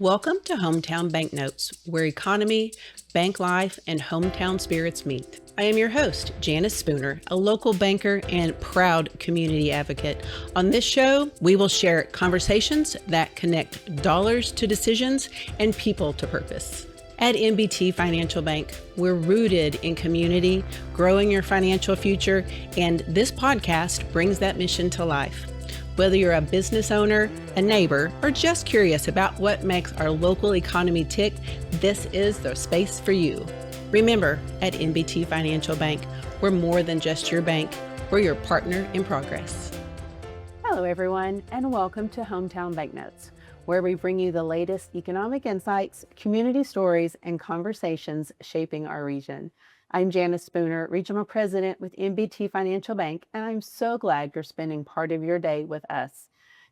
Welcome to Hometown Banknotes, where economy, bank life, and hometown spirits meet. I am your host, Janice Spooner, a local banker and proud community advocate. On this show, we will share conversations that connect dollars to decisions and people to purpose. At NBT Financial Bank, we're rooted in community, growing your financial future, and this podcast brings that mission to life. Whether you're a business owner, a neighbor, or just curious about what makes our local economy tick, this is the space for you. Remember, at NBT Financial Bank, we're more than just your bank, we're your partner in progress. Hello, everyone, and welcome to Hometown Banknotes, where we bring you the latest economic insights, community stories, and conversations shaping our region. I'm Janice Spooner, Regional President with NBT Financial Bank, and I'm so glad you're spending part of your day with us.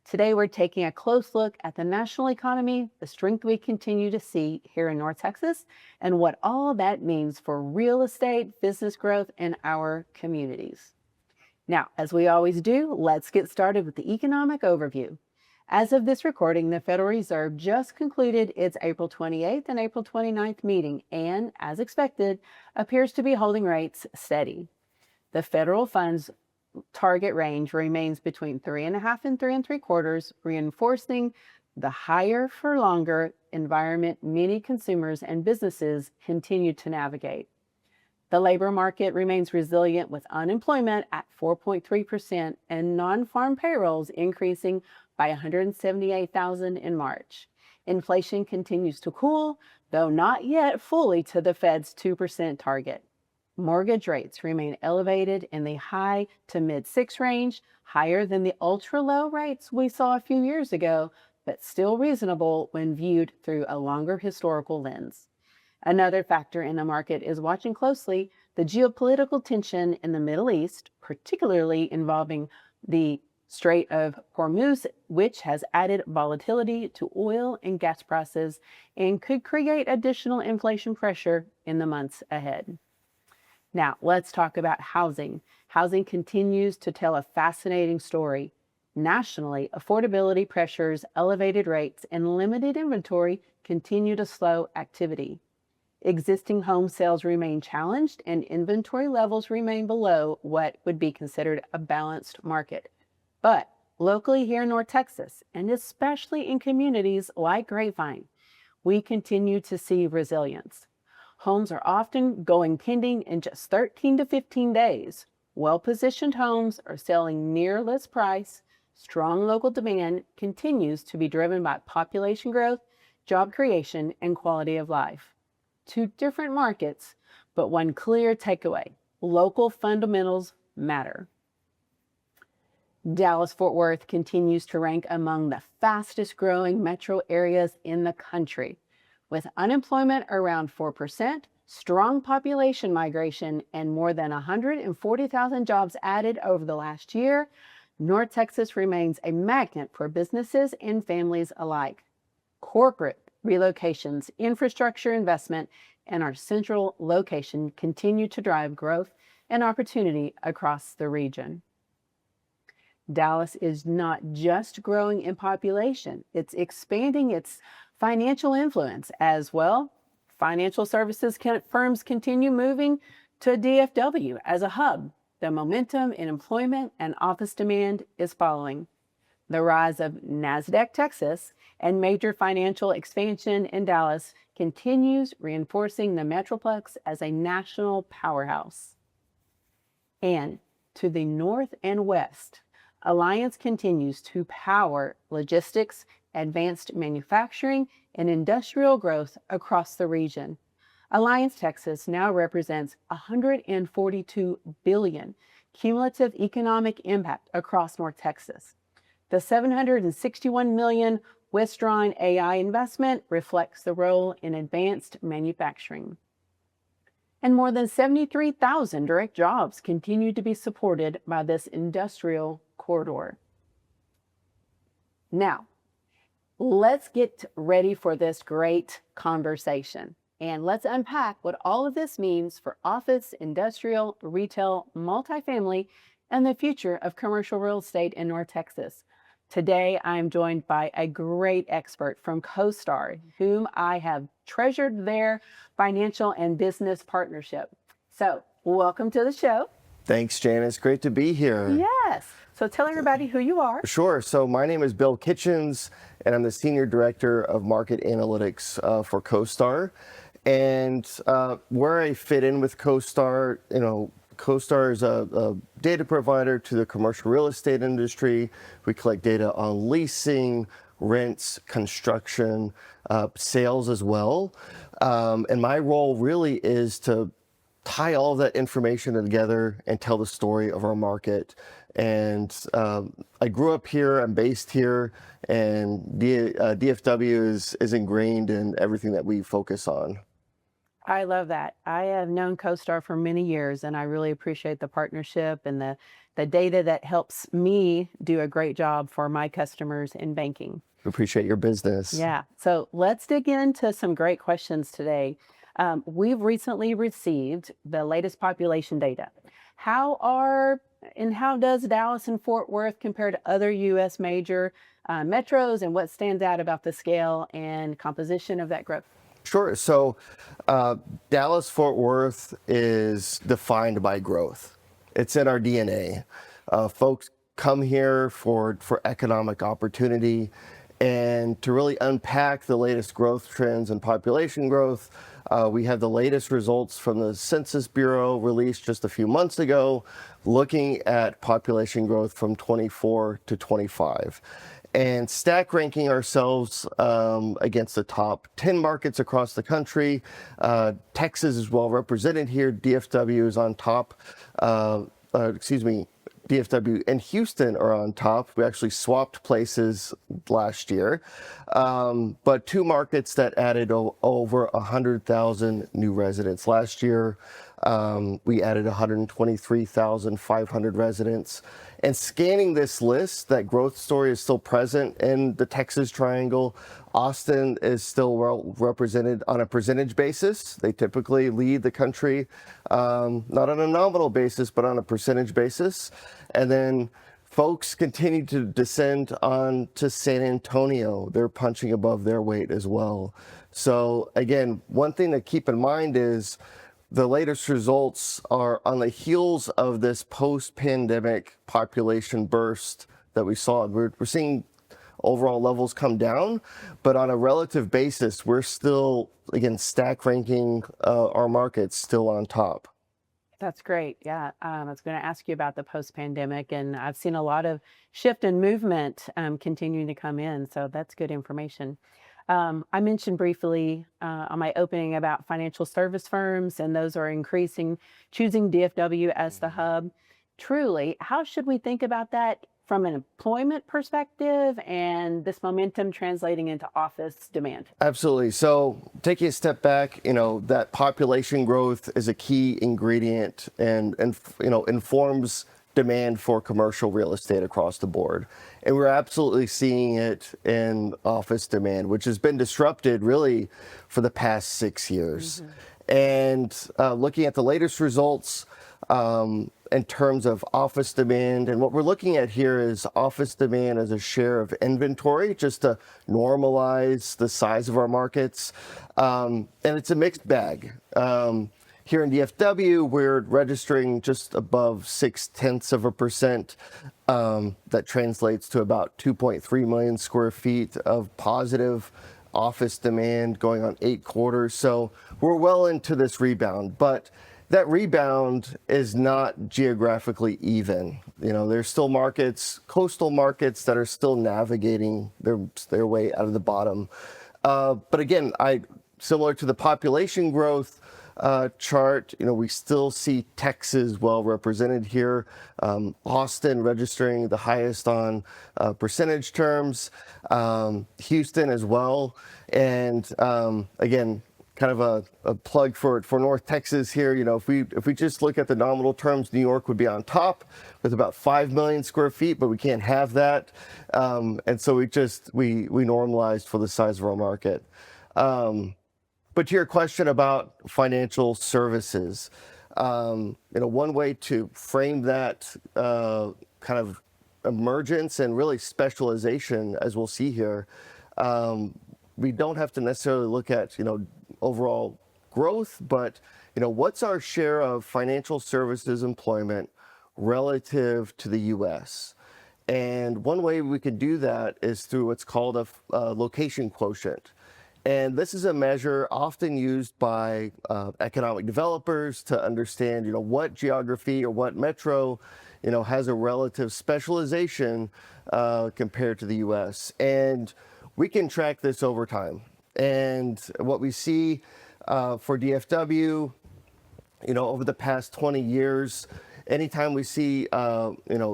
Today, we're taking a close look at the national economy, the strength we continue to see here in North Texas, and what all that means for real estate, business growth, and our communities. Now, as we always do, let's get started with the economic overview. As of this recording, the Federal Reserve just concluded its April 28th and April 29th meeting and, as expected, appears to be holding rates steady. The federal funds target range remains between 3.5% and 3.75%, reinforcing the higher for longer environment many consumers and businesses continue to navigate. The labor market remains resilient with unemployment at 4.3% and non-farm payrolls increasing by 178,000 in March. Inflation continues to cool, though not yet fully to the Fed's 2% target. Mortgage rates remain elevated in the high to mid-6 range, higher than the ultra-low rates we saw a few years ago, but still reasonable when viewed through a longer historical lens. Another factor in the market is watching closely the geopolitical tension in the Middle East, particularly involving the Strait of Hormuz, which has added volatility to oil and gas prices and could create additional inflation pressure in the months ahead. Now, let's talk about housing. Housing continues to tell a fascinating story. Nationally, affordability pressures, elevated rates, and limited inventory continue to slow activity. Existing home sales remain challenged and inventory levels remain below what would be considered a balanced market. But locally here in North Texas, and especially in communities like Grapevine, we continue to see resilience. Homes are often going pending in just 13 to 15 days. Well-positioned homes are selling near list price. Strong local demand continues to be driven by population growth, job creation, and quality of life. Two different markets, but one clear takeaway: local fundamentals matter. Dallas-Fort Worth continues to rank among the fastest growing metro areas in the country. With unemployment around 4%, strong population migration, and more than 140,000 jobs added over the last year, North Texas remains a magnet for businesses and families alike. Corporate relocations, infrastructure investment, and our central location continue to drive growth and opportunity across the region. Dallas is not just growing in population, it's expanding its financial influence as well. Financial services firms continue moving to DFW as a hub. The momentum in employment and office demand is following. The rise of NASDAQ Texas and major financial expansion in Dallas continues, reinforcing the Metroplex as a national powerhouse. And to the north and west, Alliance continues to power logistics, advanced manufacturing, and industrial growth across the region. Alliance Texas now represents $142 billion cumulative economic impact across North Texas. The $761 million withdrawn AI investment reflects the role in advanced manufacturing. And more than 73,000 direct jobs continue to be supported by this industrial corridor. Now, let's get ready for this great conversation. And let's unpack what all of this means for office, industrial, retail, multifamily, and the future of commercial real estate in North Texas. Today, I'm joined by a great expert from CoStar, whom I have treasured their financial and business partnership. So, welcome to the show. Thanks, Janice. Great to be here. Yes. So, tell everybody who you are. Sure. So my name is Bill Kitchens, and I'm the Senior Director of Market Analytics for CoStar. And where I fit in with CoStar, CoStar is a data provider to the commercial real estate industry. We collect data on leasing, rents, construction, sales as well. And my role really is to tie all of that information together and tell the story of our market. And I grew up here, I'm based here, and DFW is ingrained in everything that we focus on. I love that. I have known CoStar for many years, and I really appreciate the partnership and the data that helps me do a great job for my customers in banking. Appreciate your business. Yeah. So let's dig into some great questions today. We've recently received the latest population data. How does Dallas and Fort Worth compare to other U.S. major metros, and what stands out about the scale and composition of that growth? Sure. So Dallas Fort Worth is defined by growth. It's in our DNA. Folks come here for economic opportunity. And to really unpack the latest growth trends and population growth, we have the latest results from the Census Bureau released just a few months ago, looking at population growth from 24 to 25. And stack ranking ourselves against the top 10 markets across the country. Texas is well represented here. DFW is on top. DFW and Houston are on top. We actually swapped places last year. But two markets that added over 100,000 new residents. Last year, we added 123,500 residents. And scanning this list, that growth story is still present in the Texas Triangle. Austin is still well represented on a percentage basis. They typically lead the country, not on a nominal basis, but on a percentage basis. And then folks continue to descend on to San Antonio. They're punching above their weight as well. So again, one thing to keep in mind is the latest results are on the heels of this post-pandemic population burst that we saw. We're seeing overall levels come down, but on a relative basis, we're still, again, stack ranking our markets still on top. That's great. Yeah. I was going to ask you about the post-pandemic, and I've seen a lot of shift and movement continuing to come in. So that's good information. I mentioned briefly on my opening about financial service firms, and those are increasing, choosing DFW as the hub. Truly, how should we think about that from an employment perspective and this momentum translating into office demand? Absolutely. So taking a step back, that population growth is a key ingredient and informs demand for commercial real estate across the board. And we're absolutely seeing it in office demand, which has been disrupted really for the past 6 years. And looking at the latest results in terms of office demand, and what we're looking at here is office demand as a share of inventory, just to normalize the size of our markets. And it's a mixed bag. Here in DFW, we're registering just above 0.6%. That translates to about 2.3 million square feet of positive office demand going on 8 quarters. So we're well into this rebound, but that rebound is not geographically even. There's still markets, coastal markets, that are still navigating their way out of the bottom. But again, similar to the population growth chart, we still see Texas well represented here. Austin registering the highest on percentage terms. Houston as well. And again, kind of a plug for North Texas here. If we just look at the nominal terms, New York would be on top with about 5 million square feet, but we can't have that. And so we normalized for the size of our market. But to your question about financial services, one way to frame that kind of emergence and really specialization, as we'll see here. We don't have to necessarily look at, overall growth, but, what's our share of financial services employment relative to the U.S.? And one way we could do that is through what's called a location quotient. And this is a measure often used by economic developers to understand, what geography or what metro, has a relative specialization compared to the U.S. And we can track this over time. And what we see for DFW, over the past 20 years, anytime we see,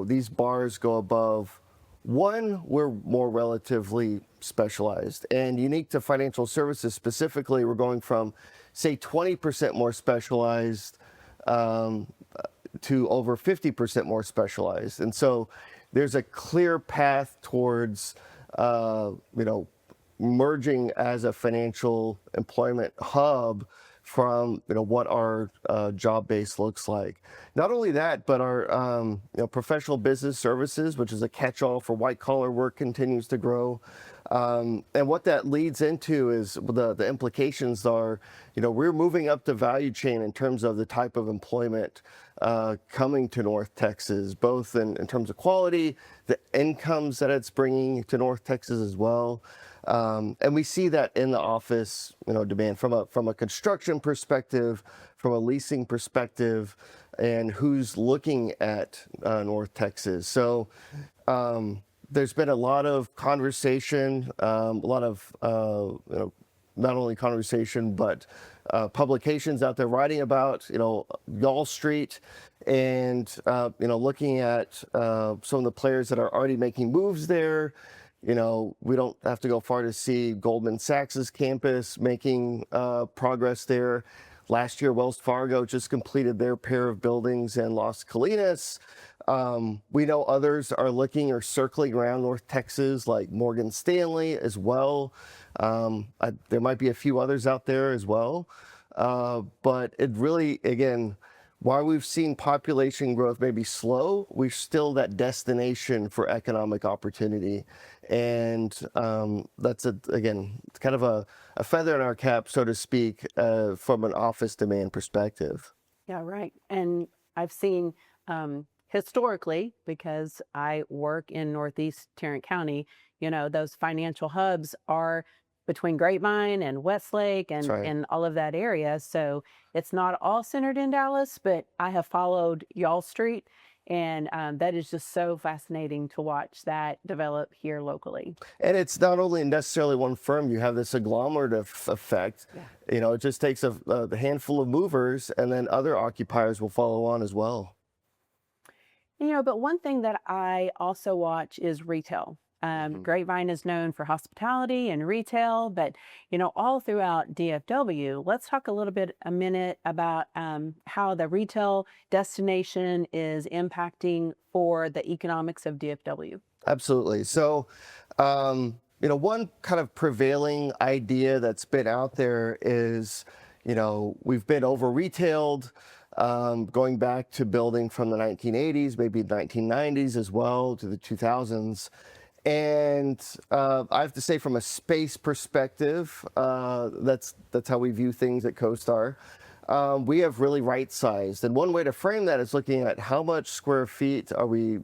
these bars go above 1, we're more relatively specialized. And unique to financial services specifically, we're going from, say, 20% more specialized to over 50% more specialized. And so there's a clear path towards, merging as a financial employment hub from what our job base looks like. Not only that, but our professional business services, which is a catch-all for white-collar work, continues to grow. And what that leads into is the implications are, we're moving up the value chain in terms of the type of employment coming to North Texas, both in terms of quality, the incomes that it's bringing to North Texas as well. And we see that in the office, demand from a construction perspective, from a leasing perspective, and who's looking at North Texas. So there's been a lot of conversation, a lot of not only conversation but publications out there writing about Y'all Street, and looking at some of the players that are already making moves there. We don't have to go far to see Goldman Sachs's campus making progress there. Last year, Wells Fargo just completed their pair of buildings in Las Colinas. We know others are looking or circling around North Texas, like Morgan Stanley as well. There might be a few others out there as well. But it really, again, while we've seen population growth maybe slow, we're still that destination for economic opportunity. And that's, again, kind of a feather in our cap, so to speak, from an office demand perspective. Yeah, right. And I've seen historically, because I work in Northeast Tarrant County, those financial hubs are between Grapevine and Westlake and, That's right. and all of that area. So it's not all centered in Dallas, but I have followed Y'all Street. And that is just so fascinating to watch that develop here locally. And it's not only necessarily one firm. You have this agglomerative effect. Yeah. It just takes a handful of movers, and then other occupiers will follow on as well. But one thing that I also watch is retail. Grapevine is known for hospitality and retail, but all throughout DFW. Let's talk a minute about how the retail destination is impacting for the economics of DFW. Absolutely. So, one kind of prevailing idea that's been out there is, we've been over-retailed, going back to building from the 1980s, maybe 1990s as well, to the 2000s. And I have to say, from a space perspective, that's how we view things at CoStar. We have really right-sized. And one way to frame that is looking at how much square feet are we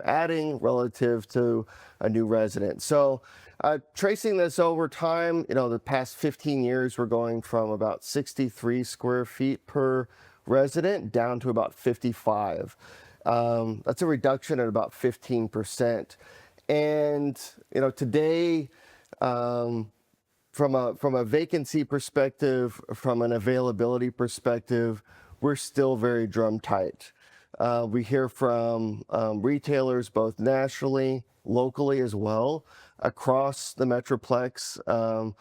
adding relative to a new resident. So tracing this over time, the past 15 years, we're going from about 63 square feet per resident down to about 55. That's a reduction at about 15%. And today, from a vacancy perspective, from an availability perspective, we're still very drum tight. We hear from retailers both nationally, locally as well, across the Metroplex.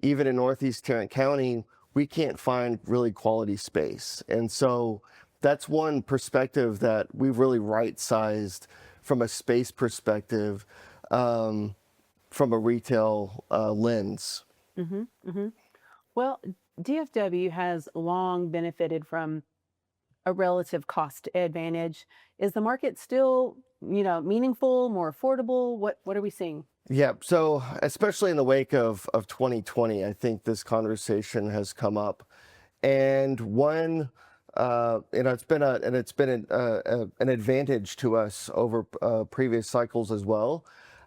Even in Northeast Tarrant County, we can't find really quality space. And so that's one perspective that we've really right-sized from a space perspective, from a retail lens. Well, DFW has long benefited from a relative cost advantage. Is the market still meaningful, more affordable? What are we seeing? Yeah, so especially in the wake of 2020, I think this conversation has come up, and it's been an advantage to us over previous cycles as well.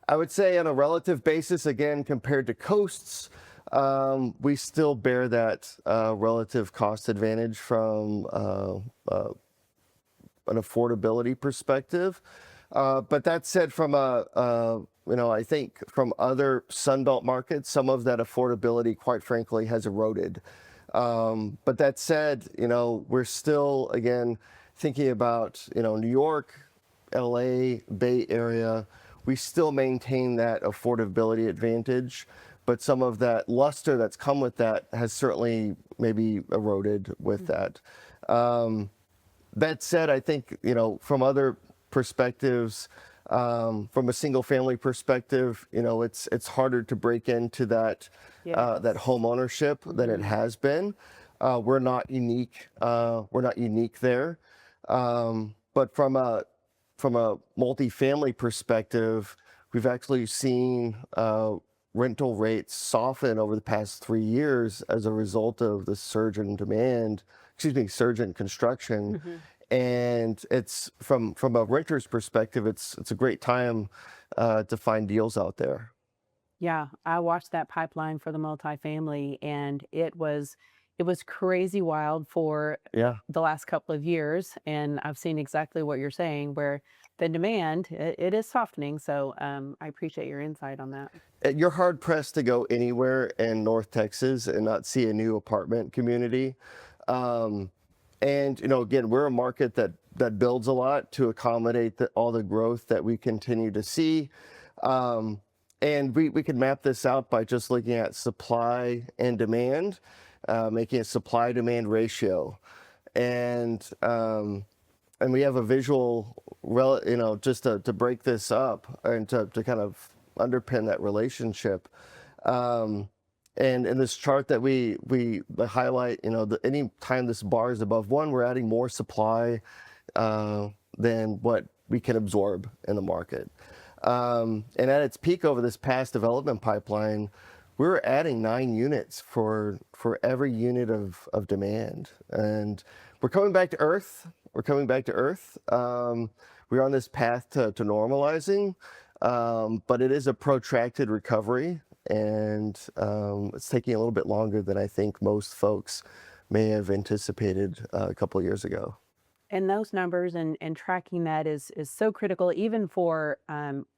I would say on a relative basis, again compared to coasts, we still bear that relative cost advantage from an affordability perspective. But that said, from I think from other Sunbelt markets, some of that affordability, quite frankly, has eroded. But that said, we're still, again, thinking about, New York, LA, Bay Area, we still maintain that affordability advantage. But some of that luster that's come with that has certainly maybe eroded with that. That said, I think, from other perspectives, from a single family perspective, it's harder to break into that that home ownership than it has been. We're not unique. We're not unique there. But from a multifamily perspective, we've actually seen rental rates soften over the past 3 years as a result of the surge in demand, surge in construction. And it's from a renter's perspective, it's a great time to find deals out there. Yeah, I watched that pipeline for the multifamily, and it was crazy wild for Yeah. the last couple of years. And I've seen exactly what you're saying, where the demand it is softening. So I appreciate your insight on that. You're hard pressed to go anywhere in North Texas and not see a new apartment community. And again, we're a market that builds a lot to accommodate all the growth that we continue to see. And we can map this out by just looking at supply and demand, making a supply demand ratio. And we have a visual, just to break this up and to kind of underpin that relationship. And in this chart that we highlight, any time this bar is above 1, we're adding more supply than what we can absorb in the market. And at its peak over this past development pipeline, we were adding 9 units for every unit of demand. And we're coming back to earth. We're coming back to earth. We're on this path to normalizing, but it is a protracted recovery. And it's taking a little bit longer than I think most folks may have anticipated a couple of years ago. And those numbers and tracking that is so critical, even for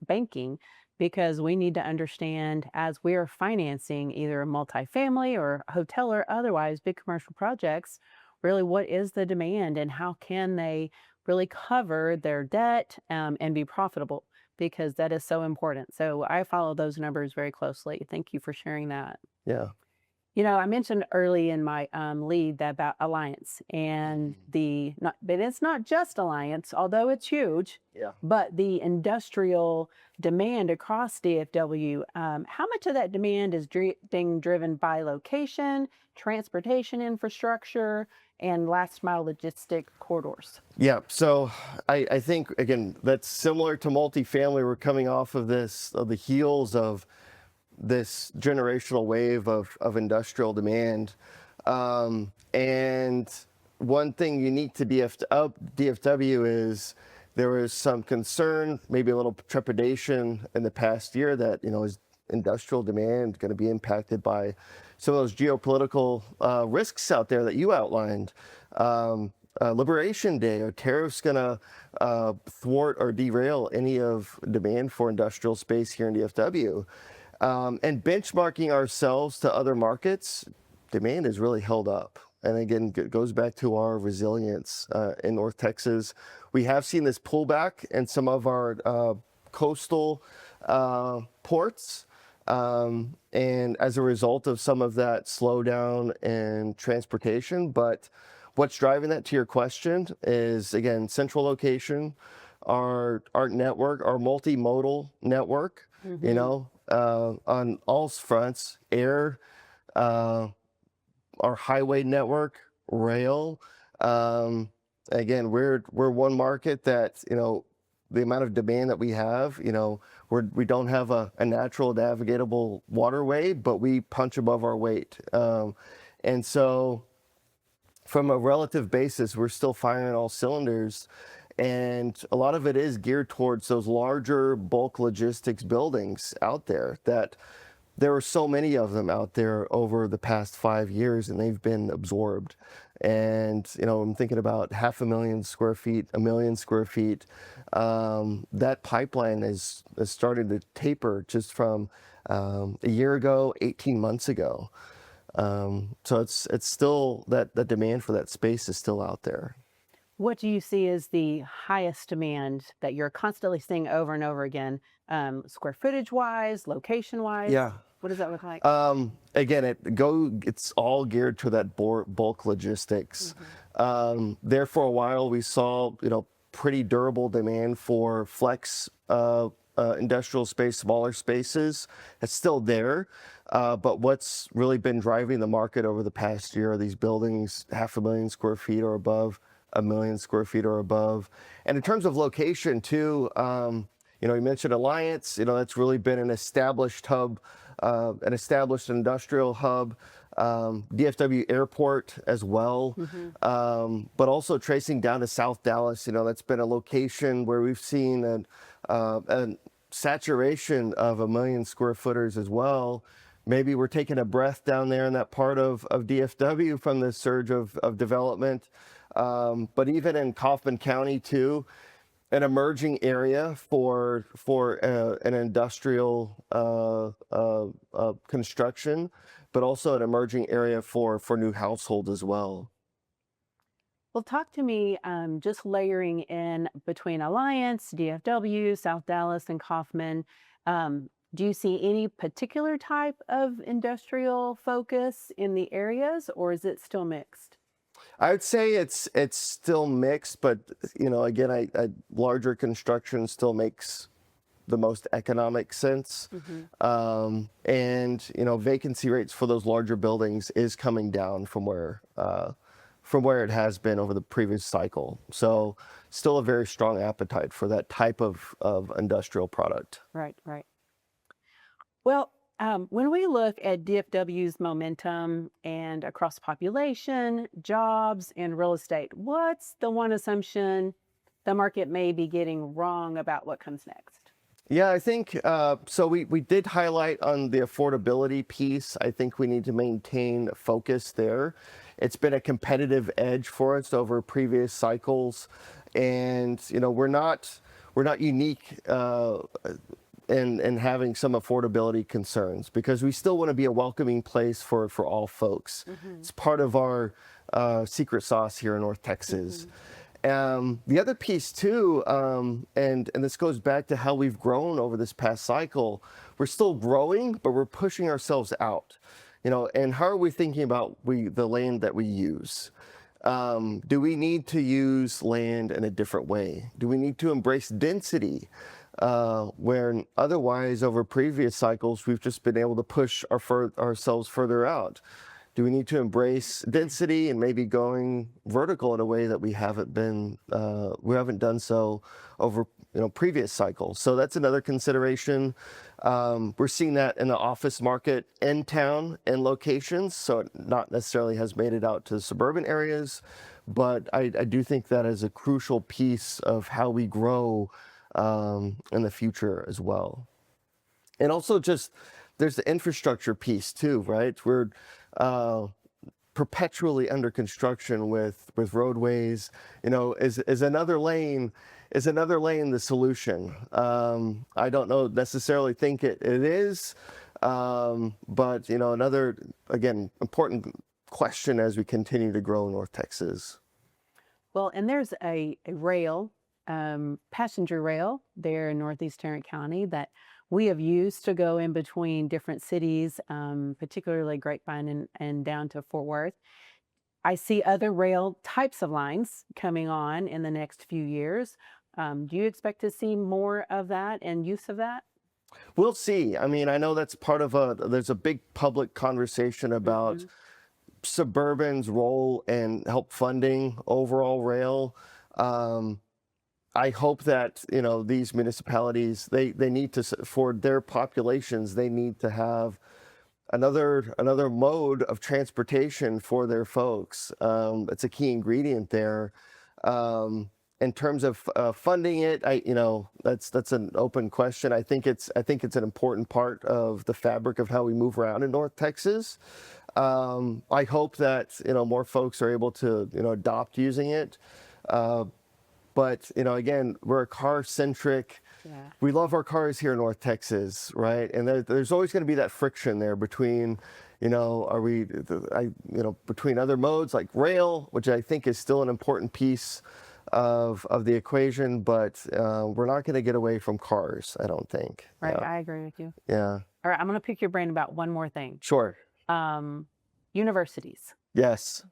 banking, because we need to understand, as we are financing either a multifamily or hotel or otherwise big commercial projects, really what is the demand and how can they really cover their debt and be profitable, because that is so important. So I follow those numbers very closely. Thank you for sharing that. Yeah. I mentioned early in my lead that about Alliance and but it's not just Alliance, although it's huge. Yeah. But the industrial demand across DFW, how much of that demand is being driven by location, transportation infrastructure, and last mile logistic corridors? Yeah. So I think, again, that's similar to multifamily. We're coming off of the heels of this generational wave of industrial demand. And one thing unique to DFW is there was some concern, maybe a little trepidation in the past year that, is industrial demand going to be impacted by some of those geopolitical risks out there that you outlined? Liberation Day, are tariffs going to thwart or derail any of demand for industrial space here in DFW? And benchmarking ourselves to other markets, demand has really held up. And again, it goes back to our resilience in North Texas. We have seen this pullback in some of our coastal ports. And as a result of some of that slowdown in transportation. But what's driving that, to your question, is, again, central location, our network, our multimodal network, on all fronts, air, our highway network, rail. Again, we're one market that, the amount of demand that we have, we don't have a natural navigatable waterway, but we punch above our weight. And so from a relative basis, we're still firing all cylinders. And a lot of it is geared towards those larger bulk logistics buildings out there that there are so many of them out there over the past 5 years, and they've been absorbed. And, I'm thinking about 500,000 square feet, 1,000,000 square feet. That pipeline is starting to taper just from a year ago, 18 months ago. So it's still that the demand for that space is still out there. What do you see as the highest demand that you're constantly seeing over and over again, square footage wise, location wise? Yeah. What does that look like? Again, it's all geared to that bulk logistics. There for a while, we saw, pretty durable demand for flex industrial space, smaller spaces. It's still there. But what's really been driving the market over the past year are these buildings, 500,000 square feet or above, 1,000,000 square feet or above. And in terms of location too, you mentioned Alliance, that's really been an established hub, an established industrial hub, DFW Airport as well. But also tracing down to South Dallas, that's been a location where we've seen a saturation of 1,000,000 square footers as well. Maybe we're taking a breath down there in that part of DFW from the surge of development. But even in Kaufman County too, an emerging area for an industrial construction, but also an emerging area for new households as well. Well, talk to me, just layering in between Alliance, DFW, South Dallas, and Kaufman. Do you see any particular type of industrial focus in the areas, or is it still mixed? I would say it's still mixed, but again, larger construction still makes the most economic sense. And vacancy rates for those larger buildings is coming down from where it has been over the previous cycle. So still a very strong appetite for that type of industrial product. Right, right. Well, when we look at DFW's momentum and across population, jobs, and real estate, what's the one assumption the market may be getting wrong about what comes next? Yeah, I think so. We did highlight on the affordability piece. I think we need to maintain focus there. It's been a competitive edge for us over previous cycles, and we're not unique in having some affordability concerns, because we still want to be a welcoming place for all folks. It's part of our secret sauce here in North Texas. The other piece too, and this goes back to how we've grown over this past cycle. We're still growing, but we're pushing ourselves out. And how are we thinking about the land that we use? Do we need to use land in a different way? Do we need to embrace density? Where otherwise over previous cycles, we've just been able to push ourselves further out. Do we need to embrace density and maybe going vertical in a way that we haven't done so over previous cycles? So that's another consideration. We're seeing that in the office market in town and locations, so it not necessarily has made it out to suburban areas, but I do think that is a crucial piece of how we grow in the future as well. And also just there's the infrastructure piece too, right? We're perpetually under construction with roadways. Is another lane the solution? I don't know necessarily think it is, but another, again, important question as we continue to grow in North Texas. Well, and there's a rail, passenger rail there in Northeast Tarrant County that we have used to go in between different cities, particularly Grapevine and down to Fort Worth. I see other rail types of lines coming on in the next few years. Do you expect to see more of that and use of that? We'll see. I mean, I know that's part of there's a big public conversation about suburban's role and help funding overall rail. I hope that, these municipalities, they need to, for their populations, they need to have another mode of transportation for their folks. It's a key ingredient there. In terms of funding it, that's an open question. I think it's an important part of the fabric of how we move around in North Texas. I hope that more folks are able to adopt using it. But again, we're a car centric. Yeah. We love our cars here in North Texas, right? And there's always going to be that friction there between, between other modes like rail, which I think is still an important piece of the equation, but we're not going to get away from cars, I don't think. Right. Yeah. I agree with you. Yeah. All right. I'm going to pick your brain about one more thing. Sure. Universities. Yes.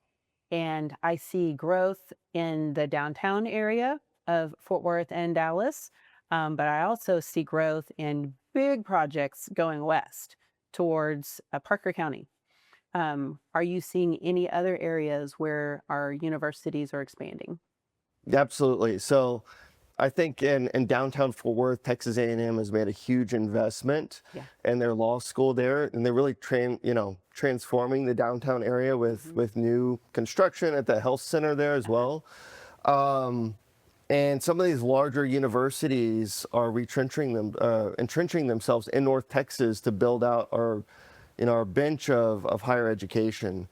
And I see growth in the downtown area of Fort Worth and Dallas. But I also see growth in big projects going west towards Parker County. Are you seeing any other areas where our universities are expanding? Absolutely. So I think in downtown Fort Worth, Texas A&M has made a huge investment in their law school there, and they're really transforming the downtown area with new construction at the health center there as well. And some of these larger universities are entrenching themselves in North Texas to build out our bench of higher education.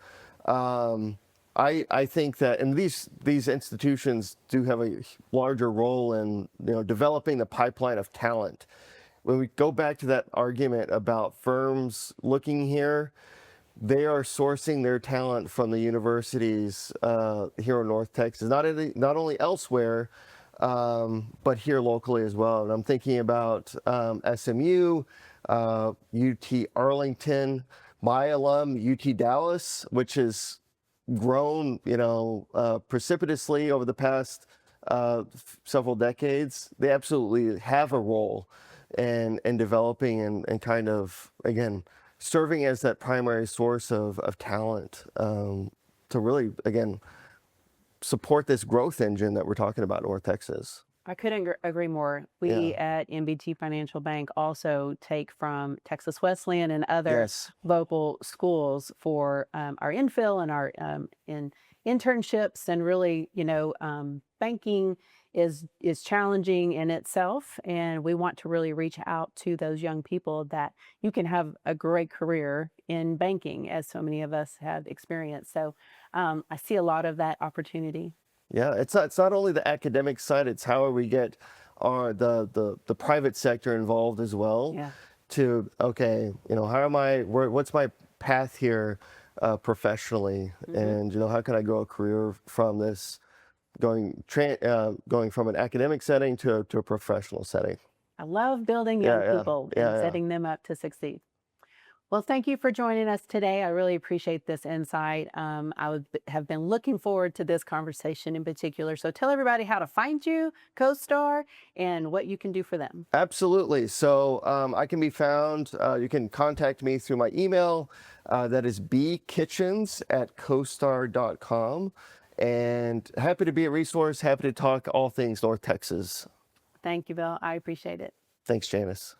I think that, and these institutions do have a larger role in developing the pipeline of talent. When we go back to that argument about firms looking here, they are sourcing their talent from the universities here in North Texas, not only elsewhere, but here locally as well. And I'm thinking about SMU, UT Arlington, my alum, UT Dallas, which has grown, precipitously over the past several decades. They absolutely have a role in developing and kind of, again, serving as that primary source of talent to really, again, support this growth engine that we're talking about in North Texas. I couldn't agree more. We at NBT Financial Bank also take from Texas Wesleyan and other local schools for our infill and our internships, and really, banking is challenging in itself, and we want to really reach out to those young people that you can have a great career in banking, as so many of us have experienced. So I see a lot of that opportunity. Yeah, it's not only the academic side; it's how we get the private sector involved as well. Yeah. To what's my path here professionally, and how can I grow a career from this, going from an academic setting to a professional setting. I love building young people and setting them up to succeed. Well, thank you for joining us today. I really appreciate this insight. I have been looking forward to this conversation in particular. So tell everybody how to find you, CoStar, and what you can do for them. Absolutely. So I can be found, you can contact me through my email. That is bkitchens@costar.com. And happy to be a resource, happy to talk all things North Texas. Thank you, Bill. I appreciate it. Thanks, Janice.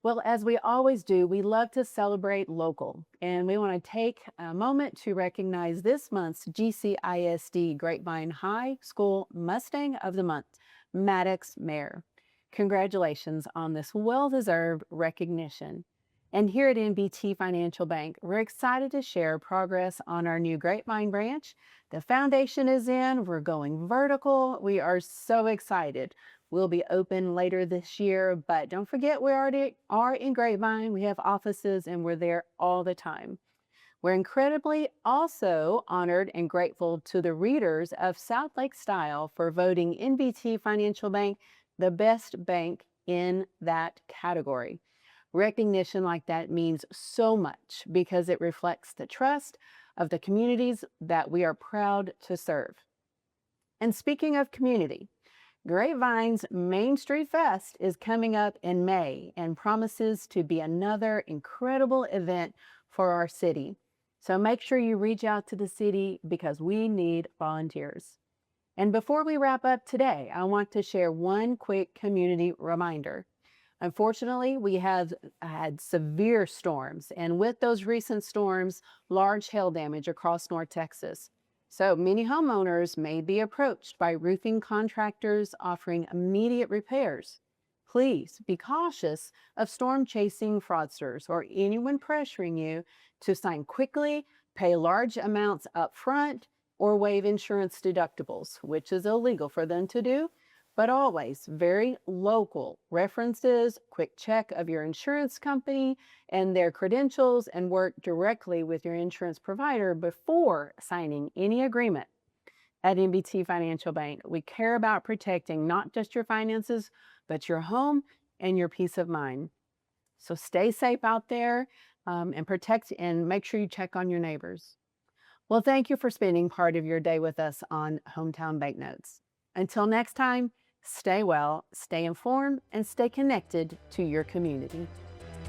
Well, as we always do, we love to celebrate local, and we want to take a moment to recognize this month's GCISD Grapevine High School Mustang of the Month, Maddox Mayer. Congratulations on this well-deserved recognition. And here at NBT Financial Bank, we're excited to share progress on our new Grapevine branch. The foundation is in, we're going vertical. We are so excited. We'll be open later this year, but don't forget we already are in Grapevine. We have offices and we're there all the time. We're incredibly also honored and grateful to the readers of South Lake Style for voting NBT Financial Bank the best bank in that category. Recognition like that means so much because it reflects the trust of the communities that we are proud to serve. And speaking of community, Grapevine's Main Street Fest is coming up in May and promises to be another incredible event for our city. So make sure you reach out to the city because we need volunteers. And before we wrap up today, I want to share one quick community reminder. Unfortunately, we have had severe storms, and with those recent storms, large hail damage across North Texas. So many homeowners may be approached by roofing contractors offering immediate repairs. Please be cautious of storm chasing fraudsters or anyone pressuring you to sign quickly, pay large amounts up front, or waive insurance deductibles, which is illegal for them to do. But always very local references, quick check of your insurance company and their credentials, and work directly with your insurance provider before signing any agreement. At NBT Financial Bank, we care about protecting not just your finances, but your home and your peace of mind. So stay safe out there and protect and make sure you check on your neighbors. Well, thank you for spending part of your day with us on Hometown Banknotes. Until next time, stay well, stay informed, and stay connected to your community.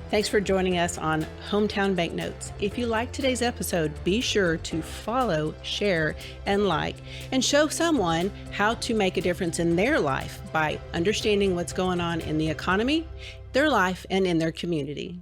Thanks for joining us on Hometown Banknotes. If you liked today's episode, be sure to follow, share, and like, and show someone how to make a difference in their life by understanding what's going on in the economy, their life, and in their community.